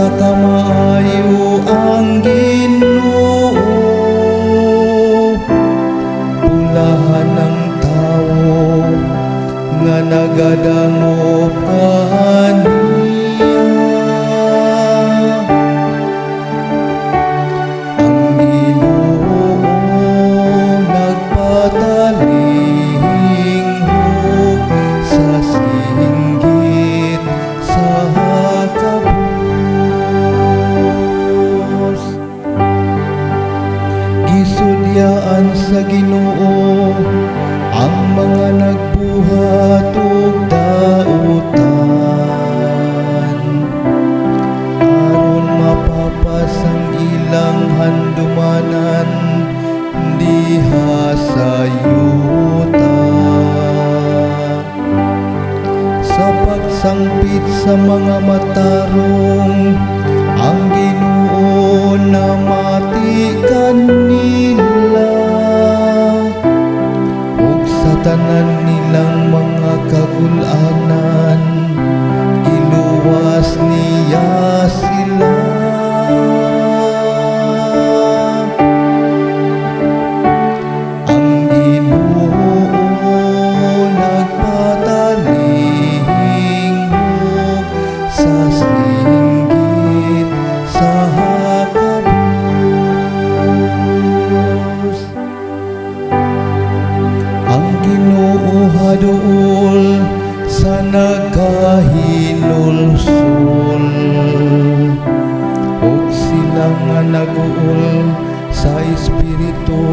sa kamayo ang Ginoo, pulahan ng tawo nga nagadangop kaniya. Ang Ginoo nagpatalinghog sa singgit sa kabus. Gisudyaan sa Ginoo ang mga nagbuhat og dautan, aron mapapas ang ilang handumanan diha sa yuta. Sa pagsangpit sa mga matarong, ang Ginoo namati kanila, ug sa tanan nilang mga kagul-anan giluwas niya sila. Ang Ginoo nagpatalinghog sa singgit sa kabus. Ang Ginoo haduol sa nagahinulsol, ug sila nga naguol sa Espiritu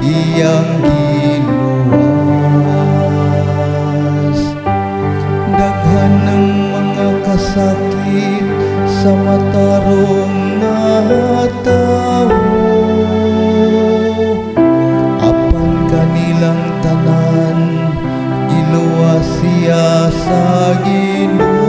iyang giluwas. Daghan ng mga kasakit sa matarong nga tawo, apan kanilang tanan giluwas siya sa Ginoo.